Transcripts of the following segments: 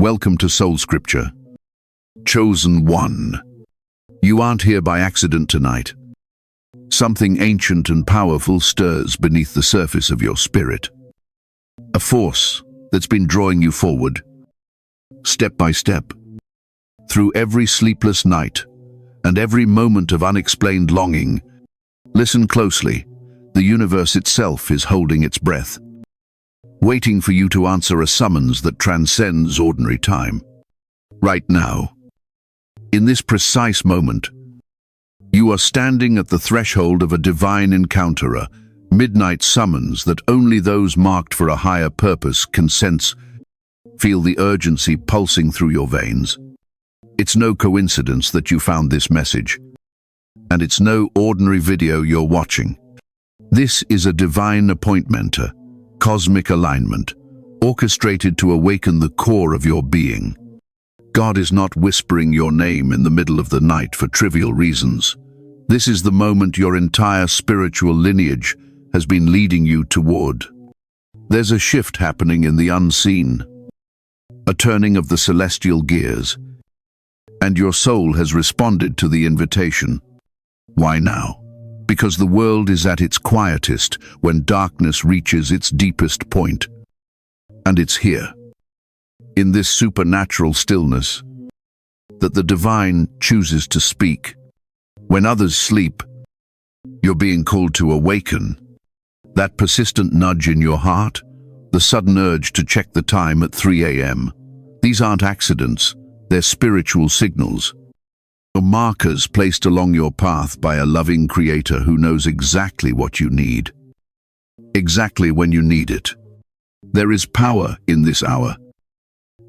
Welcome to SoulScripture. Chosen one. You aren't here by accident tonight. Something ancient and powerful stirs beneath the surface of your spirit. A force that's been drawing you forward, step by step, through every sleepless night and every moment of unexplained longing. Listen closely. The universe itself is holding its breath, waiting for you to answer a summons that transcends ordinary time. Right now, in this precise moment, you are standing at the threshold of a divine encounter, a midnight summons that only those marked for a higher purpose can sense. Feel the urgency pulsing through your veins. It's no coincidence that you found this message, and it's no ordinary video you're watching. This is a divine appointment, a cosmic alignment, orchestrated to awaken the core of your being. God is not whispering your name in the middle of the night for trivial reasons. This is the moment your entire spiritual lineage has been leading you toward. There's a shift happening in the unseen, a turning of the celestial gears, and your soul has responded to the invitation. Why now? Because the world is at its quietest when darkness reaches its deepest point. And it's here, in this supernatural stillness, that the divine chooses to speak. When others sleep, you're being called to awaken. That persistent nudge in your heart, the sudden urge to check the time at 3 a.m. These aren't accidents, they're spiritual signals. Or markers placed along your path by a loving creator who knows exactly what you need, exactly when you need it. There is power in this hour,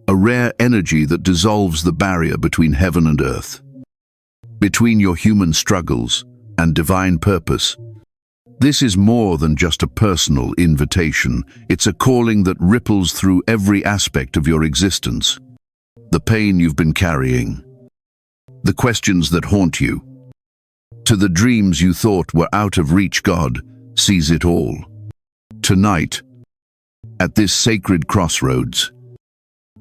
a rare energy that dissolves the barrier between heaven and earth, between your human struggles and divine purpose. This is more than just a personal invitation. It's a calling that ripples through every aspect of your existence. The pain you've been carrying, the questions that haunt you, to the dreams you thought were out of reach, God sees it all. Tonight, at this sacred crossroads,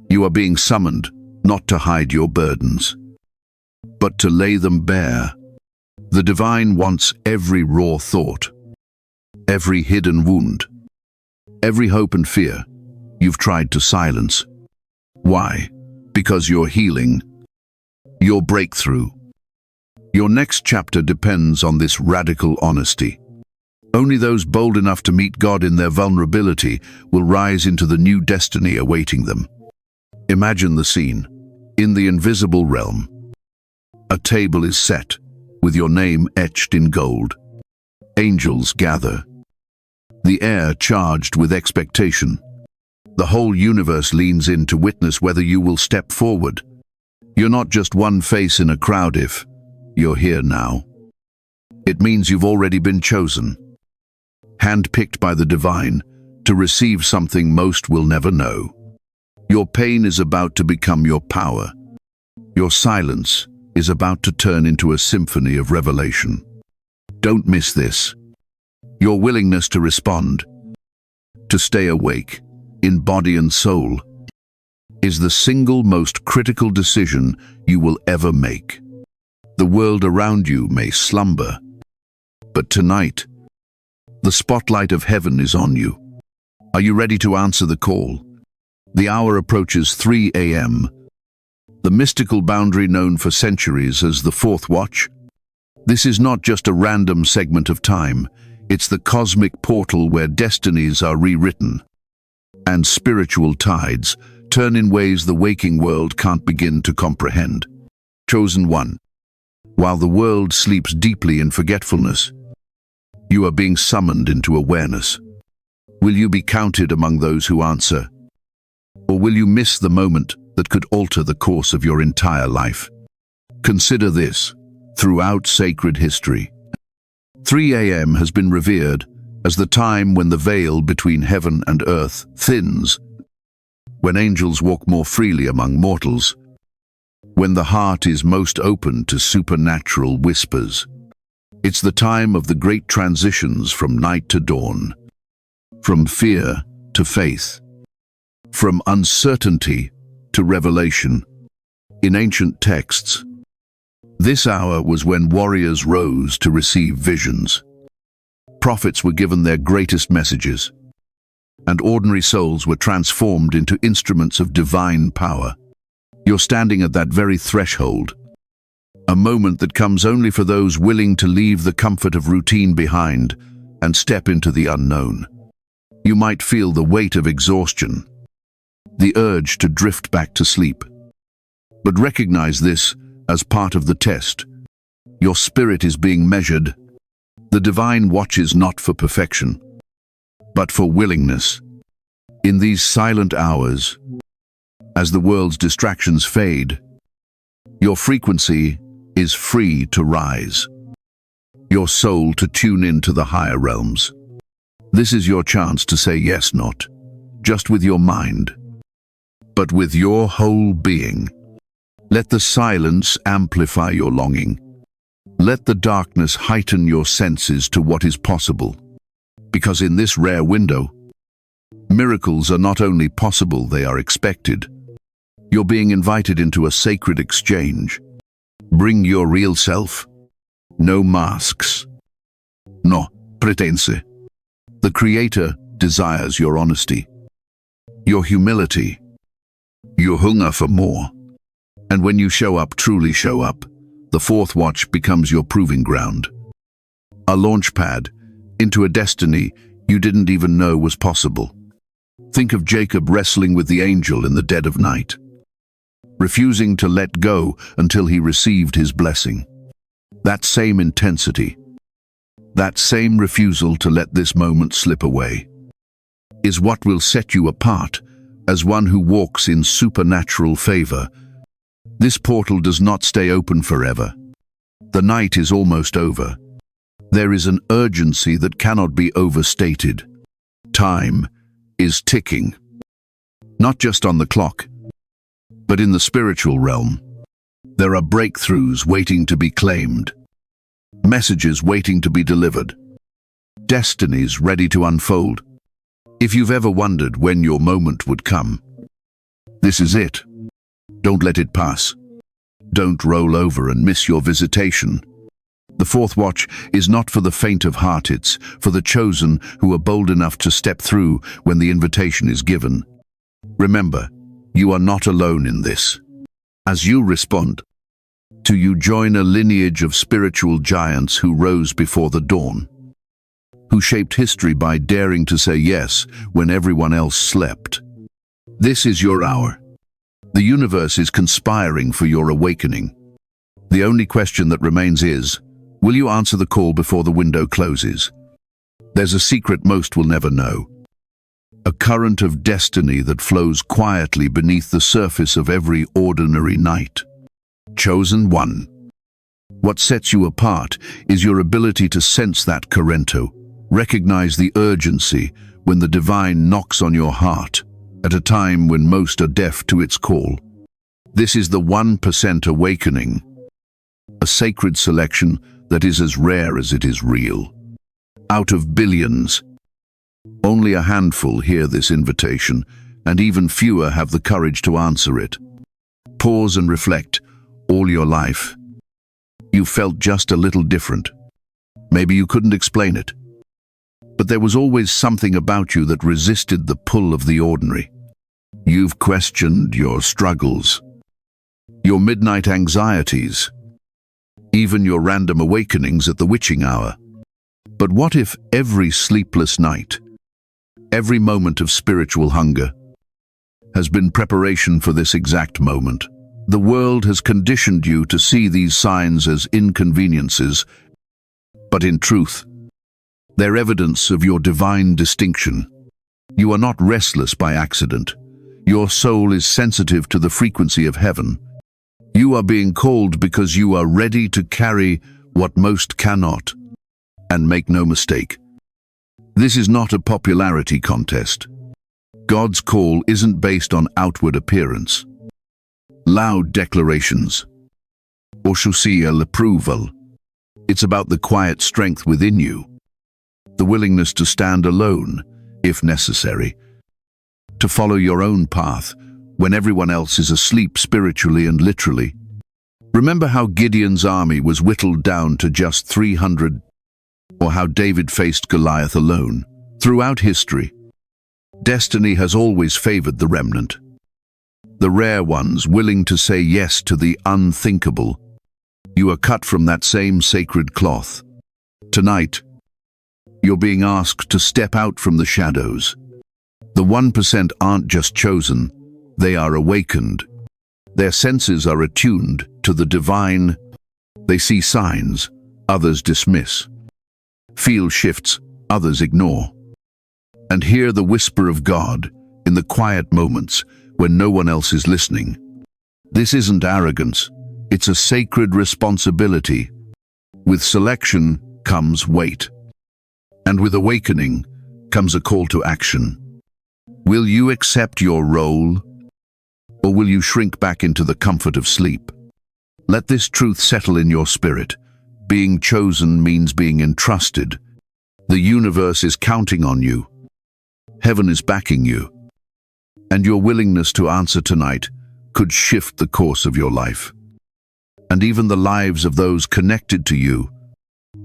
you are being summoned not to hide your burdens, but to lay them bare. The divine wants every raw thought, every hidden wound, every hope and fear you've tried to silence. Why? Because your healing, your breakthrough, your next chapter depends on this radical honesty. Only those bold enough to meet God in their vulnerability will rise into the new destiny awaiting them. Imagine the scene. In the invisible realm, a table is set, with your name etched in gold. Angels gather, the air charged with expectation. The whole universe leans in to witness whether you will step forward. You're not just one face in a crowd if you're here now. It means you've already been chosen, handpicked by the divine to receive something most will never know. Your pain is about to become your power. Your silence is about to turn into a symphony of revelation. Don't miss this. Your willingness to respond, to stay awake, in body and soul, is the single most critical decision you will ever make. The world around you may slumber, but tonight, the spotlight of heaven is on you. Are you ready to answer the call? The hour approaches 3 a.m., the mystical boundary known for centuries as the fourth watch. This is not just a random segment of time, it's the cosmic portal where destinies are rewritten, and spiritual tides turn in ways the waking world can't begin to comprehend. Chosen one. While the world sleeps deeply in forgetfulness, you are being summoned into awareness. Will you be counted among those who answer? Or will you miss the moment that could alter the course of your entire life? Consider this. Throughout sacred history, 3 a.m. has been revered as the time when the veil between heaven and earth thins, when angels walk more freely among mortals, when the heart is most open to supernatural whispers. It's the time of the great transitions from night to dawn, from fear to faith, from uncertainty to revelation. In ancient texts, this hour was when warriors rose to receive visions. Prophets were given their greatest messages, and ordinary souls were transformed into instruments of divine power. You're standing at that very threshold, a moment that comes only for those willing to leave the comfort of routine behind and step into the unknown. You might feel the weight of exhaustion, the urge to drift back to sleep. But recognize this as part of the test. Your spirit is being measured. The divine watches not for perfection, but for willingness. In these silent hours, as the world's distractions fade, your frequency is free to rise, your soul to tune into the higher realms. This is your chance to say yes, not just with your mind, but with your whole being. Let the silence amplify your longing. Let the darkness heighten your senses to what is possible. Because in this rare window, miracles are not only possible, they are expected. You're being invited into a sacred exchange. Bring your real self. No masks. No pretense. The Creator desires your honesty, your humility, your hunger for more. And when you show up, truly show up, the fourth watch becomes your proving ground. A launch pad into a destiny you didn't even know was possible. Think of Jacob wrestling with the angel in the dead of night, refusing to let go until he received his blessing. That same intensity, that same refusal to let this moment slip away, is what will set you apart as one who walks in supernatural favor. This portal does not stay open forever. The night is almost over. There is an urgency that cannot be overstated. Time is ticking, not just on the clock, but in the spiritual realm. There are breakthroughs waiting to be claimed, messages waiting to be delivered, destinies ready to unfold. If you've ever wondered when your moment would come, this is it. Don't let it pass. Don't roll over and miss your visitation. The fourth watch is not for the faint of heart, it's for the chosen who are bold enough to step through when the invitation is given. Remember, you are not alone in this. As you respond, you join a lineage of spiritual giants who rose before the dawn, who shaped history by daring to say yes when everyone else slept. This is your hour. The universe is conspiring for your awakening. The only question that remains is, will you answer the call before the window closes? There's a secret most will never know. A current of destiny that flows quietly beneath the surface of every ordinary night. Chosen one. What sets you apart is your ability to sense that currento, recognize the urgency when the divine knocks on your heart, at a time when most are deaf to its call. This is the 1% awakening, a sacred selection that is as rare as it is real. Out of billions, only a handful hear this invitation, and even fewer have the courage to answer it. Pause and reflect. All your life, you felt just a little different. Maybe you couldn't explain it, but there was always something about you that resisted the pull of the ordinary. You've questioned your struggles, your midnight anxieties, even your random awakenings at the witching hour. But what if every sleepless night, every moment of spiritual hunger, has been preparation for this exact moment? The world has conditioned you to see these signs as inconveniences, but in truth, they're evidence of your divine distinction. You are not restless by accident. Your soul is sensitive to the frequency of heaven. You are being called because you are ready to carry what most cannot. And make no mistake, this is not a popularity contest. God's call isn't based on outward appearance, loud declarations, or social approval. It's about the quiet strength within you, the willingness to stand alone, if necessary, to follow your own path when everyone else is asleep spiritually and literally. Remember how Gideon's army was whittled down to just 300, or how David faced Goliath alone. Throughout history, destiny has always favored the remnant, the rare ones willing to say yes to the unthinkable. You are cut from that same sacred cloth. Tonight, you're being asked to step out from the shadows. The 1% aren't just chosen, they are awakened. Their senses are attuned to the divine. They see signs, others dismiss. Feel shifts, others ignore. And hear the whisper of God in the quiet moments when no one else is listening. This isn't arrogance, it's a sacred responsibility. With selection comes weight. And with awakening comes a call to action. Will you accept your role, or will you shrink back into the comfort of sleep? Let this truth settle in your spirit. Being chosen means being entrusted. The universe is counting on you. Heaven is backing you. And your willingness to answer tonight could shift the course of your life, and even the lives of those connected to you.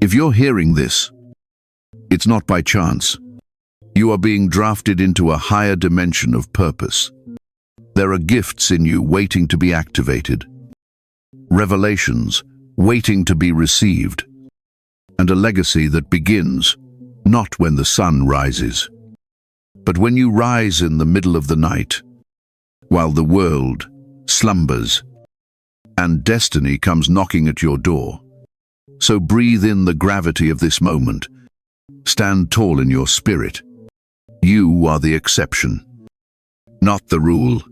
If you're hearing this, it's not by chance. You are being drafted into a higher dimension of purpose. There are gifts in you waiting to be activated, revelations waiting to be received, and a legacy that begins not when the sun rises, but when you rise in the middle of the night, while the world slumbers and destiny comes knocking at your door. So breathe in the gravity of this moment. Stand tall in your spirit. You are the exception, not the rule.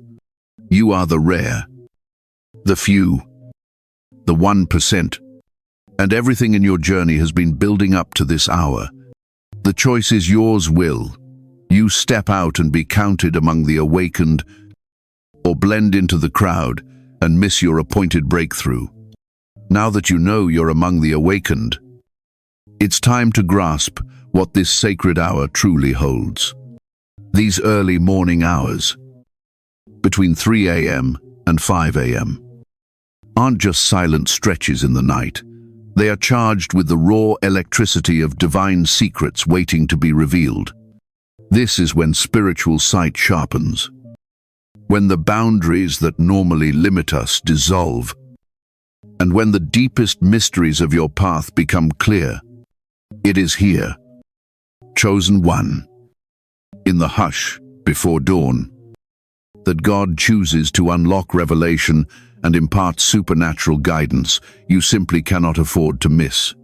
You are the rare, the few, the 1%. And everything in your journey has been building up to this hour. The choice is yours. Will you step out and be counted among the awakened, or blend into the crowd and miss your appointed breakthrough? Now that you know you're among the awakened, it's time to grasp what this sacred hour truly holds. These early morning hours, between 3 a.m. and 5 a.m., aren't just silent stretches in the night. They are charged with the raw electricity of divine secrets waiting to be revealed. This is when spiritual sight sharpens, when the boundaries that normally limit us dissolve, and when the deepest mysteries of your path become clear. It is here, chosen one, in the hush before dawn, that God chooses to unlock revelation and impart supernatural guidance you simply cannot afford to miss.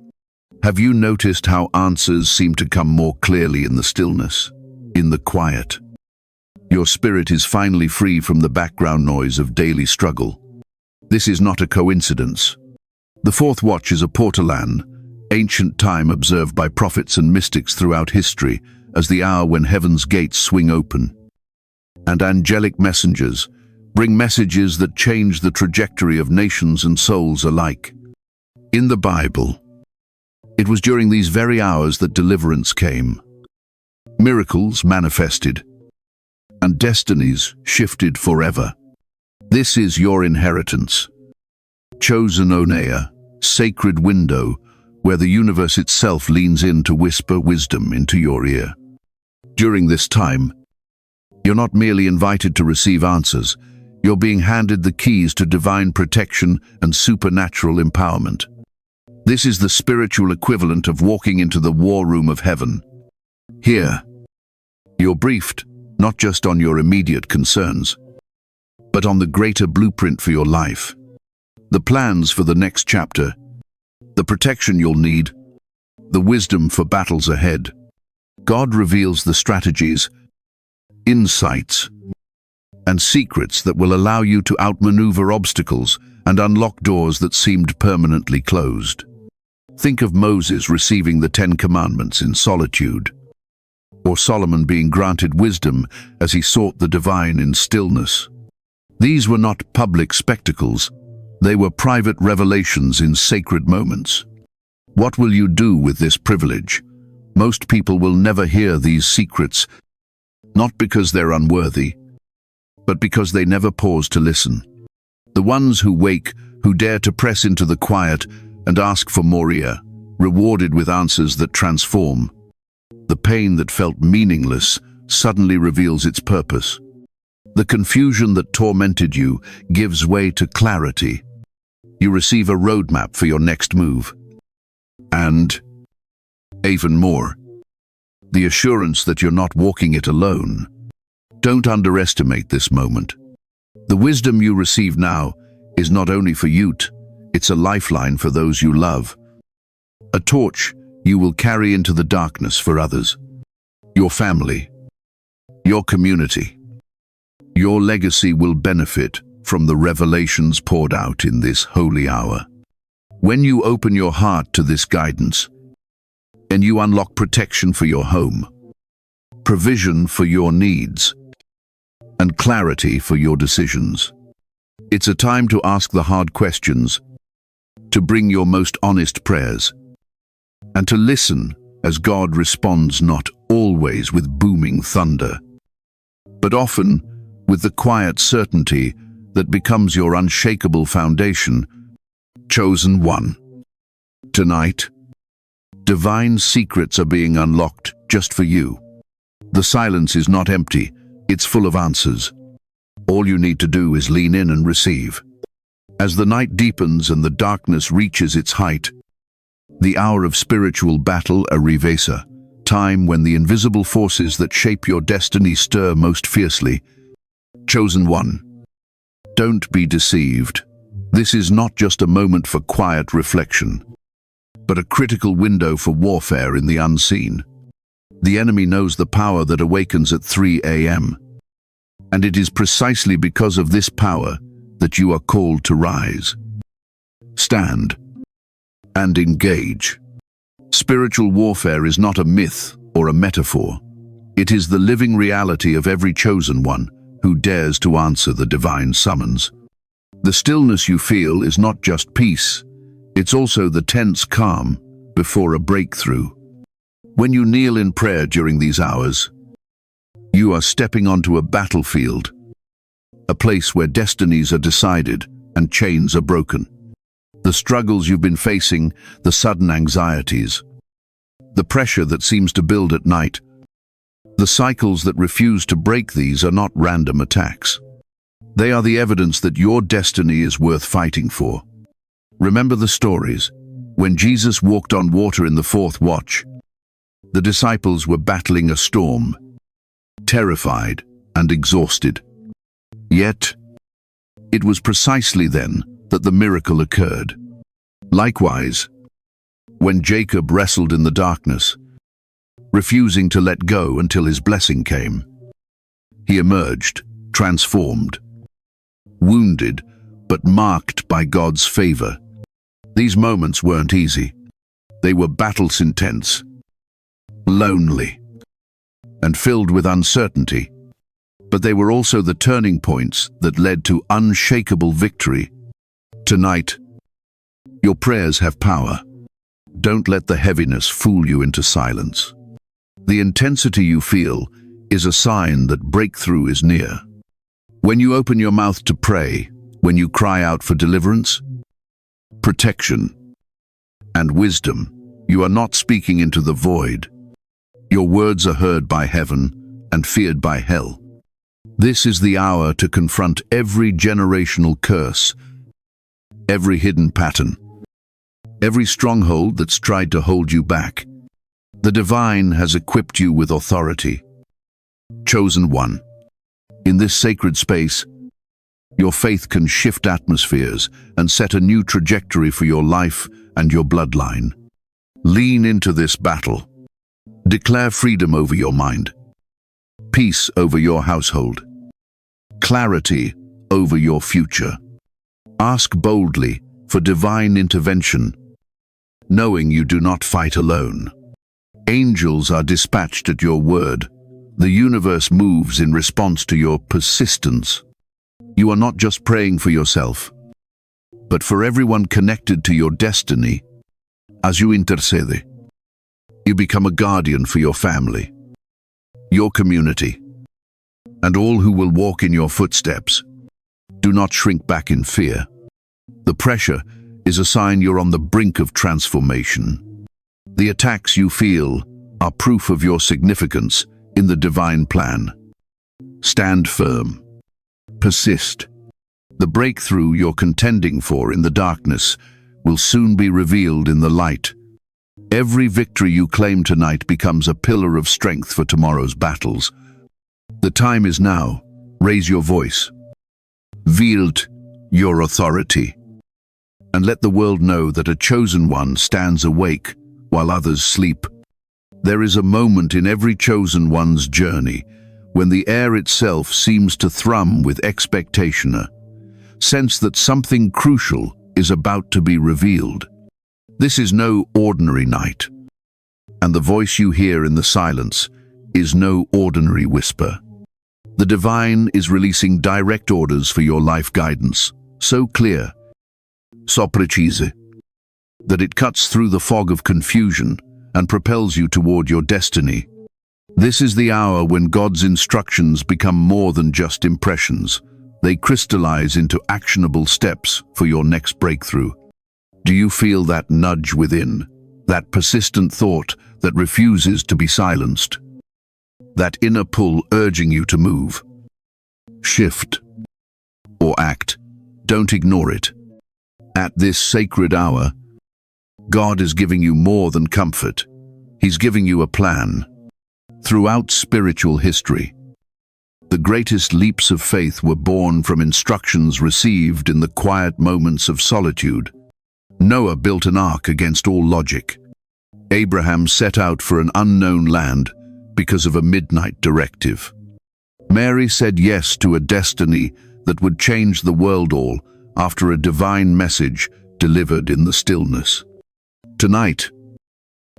Have you noticed how answers seem to come more clearly in the stillness, in the quiet? Your spirit is finally free from the background noise of daily struggle. This is not a coincidence. The fourth watch is a portalan, ancient time observed by prophets and mystics throughout history as the hour when heaven's gates swing open, and angelic messengers bring messages that change the trajectory of nations and souls alike. In the Bible, it was during these very hours that deliverance came. Miracles manifested, and destinies shifted forever. This is your inheritance. Chosen Onea, sacred window, where the universe itself leans in to whisper wisdom into your ear. During this time, you're not merely invited to receive answers, you're being handed the keys to divine protection and supernatural empowerment. This is the spiritual equivalent of walking into the war room of heaven. Here, you're briefed not just on your immediate concerns, but on the greater blueprint for your life, the plans for the next chapter, the protection you'll need, the wisdom for battles ahead. God reveals the strategies, insights, and secrets that will allow you to outmaneuver obstacles and unlock doors that seemed permanently closed. Think of Moses receiving the 10 Commandments in solitude, or Solomon being granted wisdom as he sought the divine in stillness. These were not public spectacles, they were private revelations in sacred moments. What will you do with this privilege? Most people will never hear these secrets, not because they're unworthy, but because they never pause to listen. The ones who wake, who dare to press into the quiet and ask for more ear, rewarded with answers that transform. The pain that felt meaningless suddenly reveals its purpose. The confusion that tormented you gives way to clarity. You receive a roadmap for your next move. And, even more, the assurance that you're not walking it alone. Don't underestimate this moment. The wisdom you receive now is not only for you, it's a lifeline for those you love. A torch you will carry into the darkness for others. Your family, your community, your legacy will benefit from the revelations poured out in this holy hour. When you open your heart to this guidance, and you unlock protection for your home, provision for your needs, and clarity for your decisions. It's a time to ask the hard questions, to bring your most honest prayers, and to listen as God responds not always with booming thunder, but often with the quiet certainty that becomes your unshakable foundation. Chosen one. Tonight, divine secrets are being unlocked just for you. The silence is not empty, it's full of answers. All you need to do is lean in and receive. As the night deepens and the darkness reaches its height, the hour of spiritual battle arrives, time when the invisible forces that shape your destiny stir most fiercely. Chosen one. Don't be deceived. This is not just a moment for quiet reflection, but a critical window for warfare in the unseen. The enemy knows the power that awakens at 3 a.m., and it is precisely because of this power that you are called to rise. Stand and engage. Spiritual warfare is not a myth or a metaphor. It is the living reality of every chosen one who dares to answer the divine summons. The stillness you feel is not just peace, it's also the tense calm before a breakthrough. When you kneel in prayer during these hours, you are stepping onto a battlefield, a place where destinies are decided and chains are broken. The struggles you've been facing, the sudden anxieties, the pressure that seems to build at night, the cycles that refuse to break, these are not random attacks. They are the evidence that your destiny is worth fighting for. Remember the stories. When Jesus walked on water in the fourth watch, the disciples were battling a storm, terrified and exhausted. Yet, it was precisely then that the miracle occurred. Likewise, when Jacob wrestled in the darkness, refusing to let go until his blessing came, he emerged, transformed, wounded, but marked by God's favor. These moments weren't easy. They were battles intense, lonely, and filled with uncertainty. But they were also the turning points that led to unshakable victory. Tonight, your prayers have power. Don't let the heaviness fool you into silence. The intensity you feel is a sign that breakthrough is near. When you open your mouth to pray, when you cry out for deliverance, protection, and wisdom, you are not speaking into the void. Your words are heard by heaven and feared by hell. This is the hour to confront every generational curse, every hidden pattern, every stronghold that's tried to hold you back. The divine has equipped you with authority. Chosen one. In this sacred space, your faith can shift atmospheres and set a new trajectory for your life and your bloodline. Lean into this battle. Declare freedom over your mind, peace over your household, clarity over your future. Ask boldly for divine intervention, knowing you do not fight alone. Angels are dispatched at your word. The universe moves in response to your persistence. You are not just praying for yourself, but for everyone connected to your destiny. As you intercede, you become a guardian for your family, your community, and all who will walk in your footsteps. Do not shrink back in fear. The pressure is a sign you're on the brink of transformation. The attacks you feel are proof of your significance in the divine plan. Stand firm. Persist. The breakthrough you're contending for in the darkness will soon be revealed in the light. Every victory you claim tonight becomes a pillar of strength for tomorrow's battles. The time is now. Raise your voice. Wield your authority. And let the world know that a chosen one stands awake while others sleep. There is a moment in every chosen one's journey when the air itself seems to thrum with expectation, a sense that something crucial is about to be revealed. This is no ordinary night, and the voice you hear in the silence is no ordinary whisper. The divine is releasing direct orders for your life guidance, so clear, so precise, that it cuts through the fog of confusion and propels you toward your destiny. This is the hour when God's instructions become more than just impressions. They crystallize into actionable steps for your next breakthrough. Do you feel that nudge within, that persistent thought that refuses to be silenced? That inner pull urging you to move, shift, or act? Don't ignore it. At this sacred hour, God is giving you more than comfort. He's giving you a plan. Throughout spiritual history, the greatest leaps of faith were born from instructions received in the quiet moments of solitude. Noah built an ark against all logic. Abraham set out for an unknown land because of a midnight directive. Mary said yes to a destiny that would change the world all after a divine message delivered in the stillness. Tonight,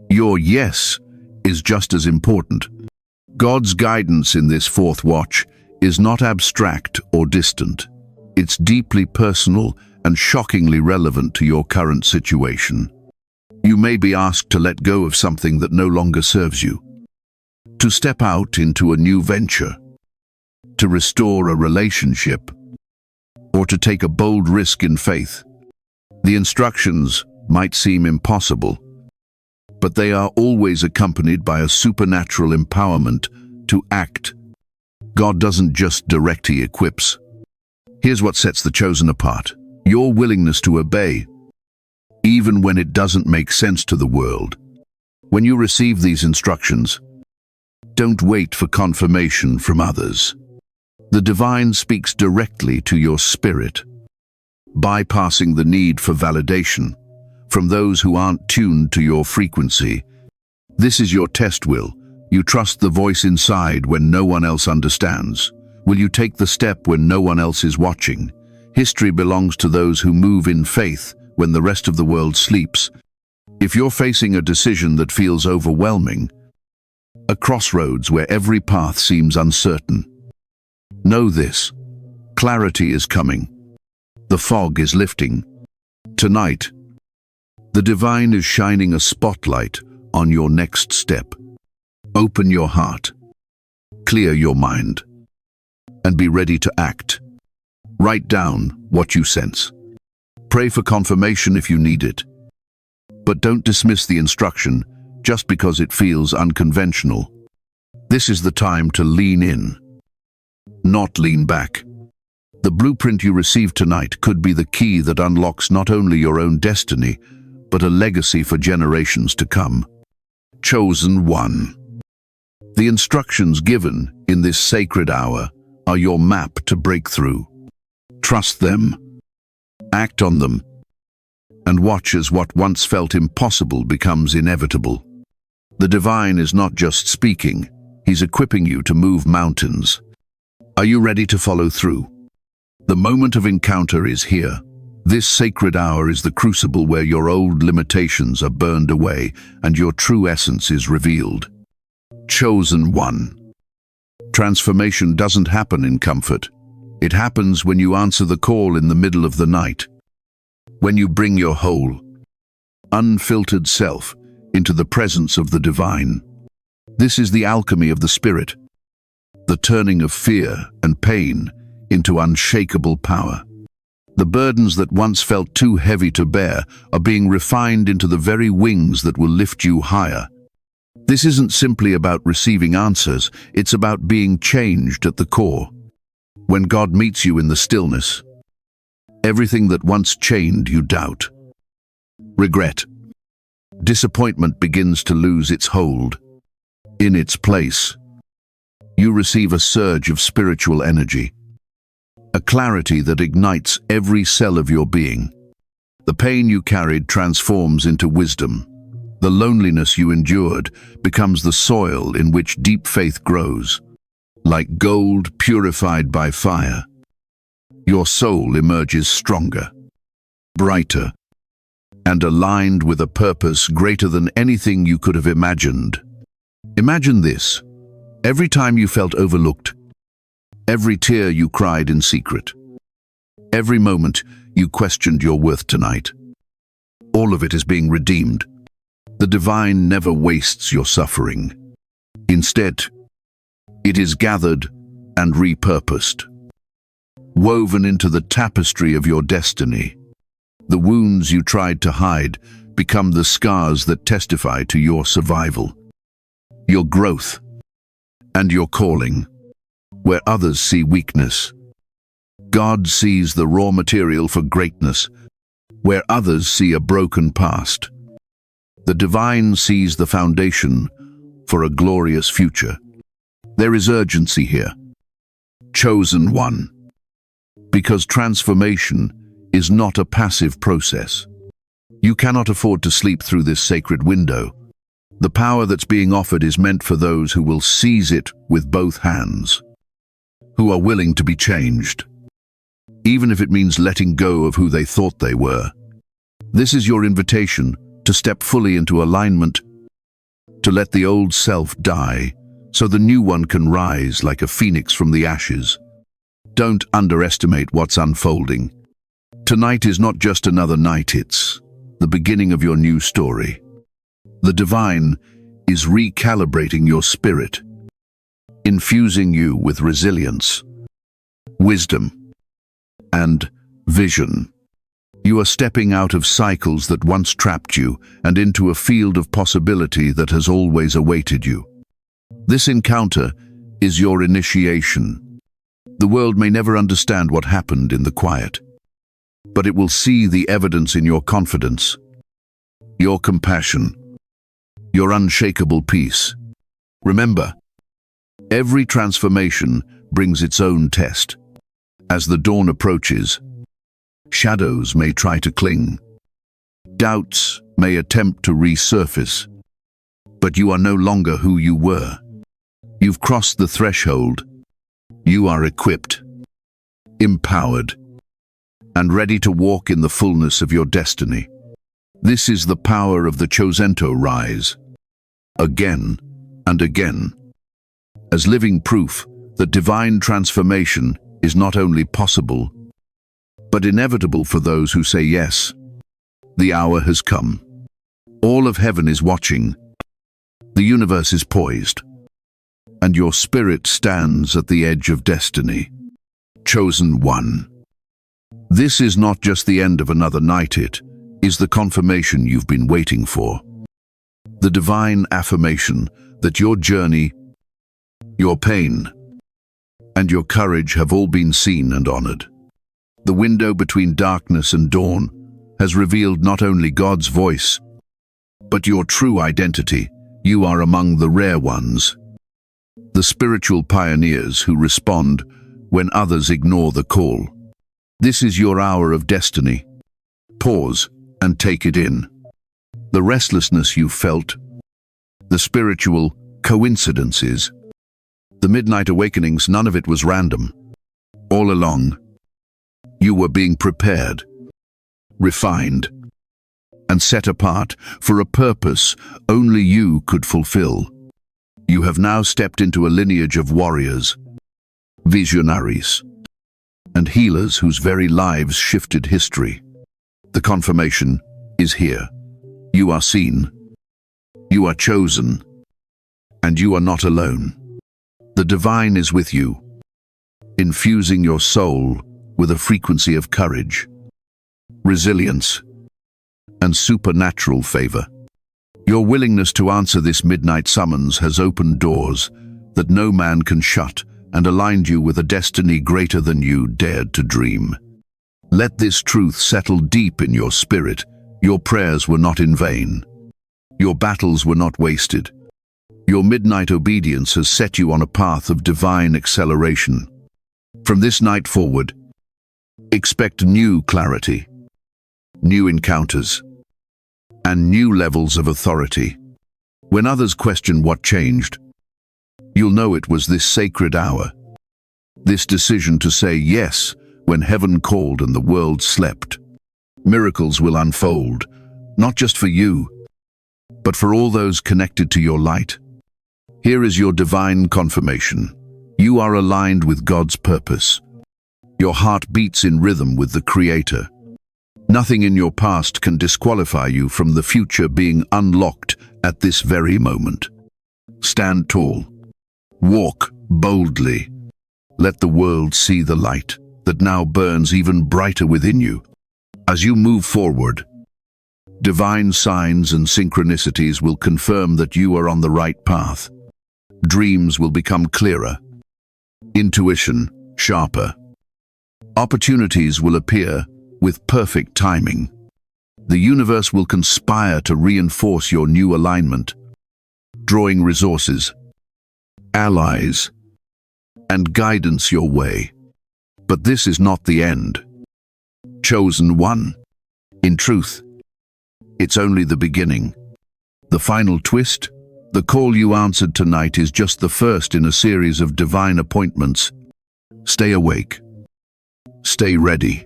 your yes is just as important. God's guidance in this fourth watch is not abstract or distant. It's deeply personal and shockingly relevant to your current situation. You may be asked to let go of something that no longer serves you, to step out into a new venture, to restore a relationship, or to take a bold risk in faith. The instructions might seem impossible, but they are always accompanied by a supernatural empowerment to act. God doesn't just direct, He equips. Here's what sets the chosen apart: your willingness to obey, even when it doesn't make sense to the world. When you receive these instructions, don't wait for confirmation from others. The divine speaks directly to your spirit, bypassing the need for validation from those who aren't tuned to your frequency. This is your test. Will you trust the voice inside when no one else understands? Will you take the step when no one else is watching? History belongs to those who move in faith when the rest of the world sleeps. If you're facing a decision that feels overwhelming, a crossroads where every path seems uncertain, know this: clarity is coming. The fog is lifting. Tonight, the divine is shining a spotlight on your next step. Open your heart, clear your mind, and be ready to act. Write down what you sense. Pray for confirmation if you need it. But don't dismiss the instruction just because it feels unconventional. This is the time to lean in, not lean back. The blueprint you receive tonight could be the key that unlocks not only your own destiny, but a legacy for generations to come. Chosen one. The instructions given in this sacred hour are your map to breakthrough. Trust them, act on them, and watch as what once felt impossible becomes inevitable. The divine is not just speaking, He's equipping you to move mountains. Are you ready to follow through? The moment of encounter is here. This sacred hour is the crucible where your old limitations are burned away and your true essence is revealed. Chosen one. Transformation doesn't happen in comfort. It happens when you answer the call in the middle of the night. When you bring your whole, unfiltered self into the presence of the divine. This is the alchemy of the Spirit. the turning of fear and pain into unshakable power. The burdens that once felt too heavy to bear are being refined into the very wings that will lift you higher. This isn't simply about receiving answers, it's about being changed at the core. When God meets you in the stillness, everything that once chained you doubt, regret, disappointment begins to lose its hold. In its place, you receive a surge of spiritual energy, a clarity that ignites every cell of your being. The pain you carried transforms into wisdom. The loneliness you endured becomes the soil in which deep faith grows. Like gold purified by fire, your soul emerges stronger, brighter, and aligned with a purpose greater than anything you could have imagined. Imagine this: every time you felt overlooked, every tear you cried in secret, every moment you questioned your worth tonight, all of it is being redeemed. The divine never wastes your suffering. Instead, it is gathered and repurposed, woven into the tapestry of your destiny. The wounds you tried to hide become the scars that testify to your survival, your growth, and your calling. Where others see weakness, God sees the raw material for greatness. Where others see a broken past, the divine sees the foundation for a glorious future. There is urgency here. Chosen one. Because transformation is not a passive process. You cannot afford to sleep through this sacred window. The power that's being offered is meant for those who will seize it with both hands, who are willing to be changed, even if it means letting go of who they thought they were. This is your invitation to step fully into alignment, to let the old self die, so the new one can rise like a phoenix from the ashes. Don't underestimate what's unfolding. Tonight is not just another night, it's the beginning of your new story. The divine is recalibrating your spirit, infusing you with resilience, wisdom, and vision. You are stepping out of cycles that once trapped you and into a field of possibility that has always awaited you. This encounter is your initiation. The world may never understand what happened in the quiet, but it will see the evidence in your confidence, your compassion, your unshakable peace. Remember, every transformation brings its own test. As the dawn approaches, shadows may try to cling. Doubts may attempt to resurface. But you are no longer who you were. You've crossed the threshold. You are equipped, empowered, and ready to walk in the fullness of your destiny. This is the power of the Chosento rise, again and again, as living proof that divine transformation is not only possible, but inevitable for those who say yes. The hour has come. All of heaven is watching. The universe is poised, and your spirit stands at the edge of destiny. Chosen one. This is not just the end of another night, it is the confirmation you've been waiting for. The divine affirmation that your journey, your pain, and your courage have all been seen and honored. The window between darkness and dawn has revealed not only God's voice, but your true identity. You are among the rare ones, the spiritual pioneers who respond when others ignore the call. This is your hour of destiny. Pause and take it in. The restlessness you felt, the spiritual coincidences, the midnight awakenings, none of it was random. All along, you were being prepared, refined, and set apart for a purpose only you could fulfill. You have now stepped into a lineage of warriors, visionaries, and healers whose very lives shifted history. The confirmation is here. You are seen, you are chosen, and you are not alone. The divine is with you, infusing your soul with a frequency of courage, resilience, and supernatural favor. Your willingness to answer this midnight summons has opened doors that no man can shut and aligned you with a destiny greater than you dared to dream. Let this truth settle deep in your spirit. Your prayers were not in vain. Your battles were not wasted. Your midnight obedience has set you on a path of divine acceleration. From this night forward, expect new clarity, new encounters, and new levels of authority. When others question what changed, you'll know it was this sacred hour, this decision to say yes when heaven called and the world slept. Miracles will unfold, not just for you, but for all those connected to your light. Here is your divine confirmation. You are aligned with God's purpose. Your heart beats in rhythm with the Creator. Nothing in your past can disqualify you from the future being unlocked at this very moment. Stand tall. Walk boldly. Let the world see the light that now burns even brighter within you. As you move forward, divine signs and synchronicities will confirm that you are on the right path. Dreams will become clearer, intuition sharper. Opportunities will appear with perfect timing. The universe will conspire to reinforce your new alignment, drawing resources, allies, and guidance your way. But this is not the end. Chosen one. In truth, it's only the beginning. The final twist? The call you answered tonight is just the first in a series of divine appointments. Stay awake, stay ready,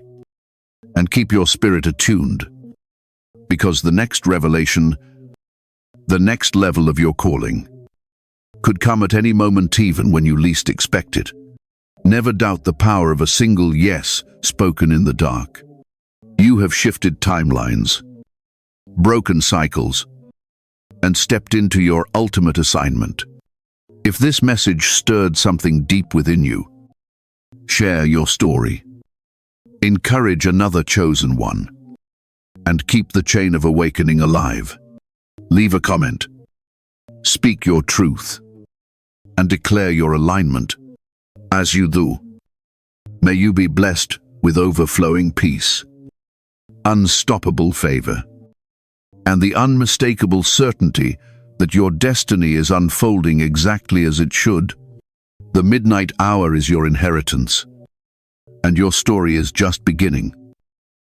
and keep your spirit attuned, because the next revelation, the next level of your calling, could come at any moment, even when you least expect it. Never doubt the power of a single yes spoken in the dark. You have shifted timelines, broken cycles, and stepped into your ultimate assignment. If this message stirred something deep within you, share your story. Encourage another chosen one, and keep the chain of awakening alive. Leave a comment, speak your truth, and declare your alignment. As you do, may you be blessed with overflowing peace, unstoppable favor, and the unmistakable certainty that your destiny is unfolding exactly as it should. The midnight hour is your inheritance, and your story is just beginning.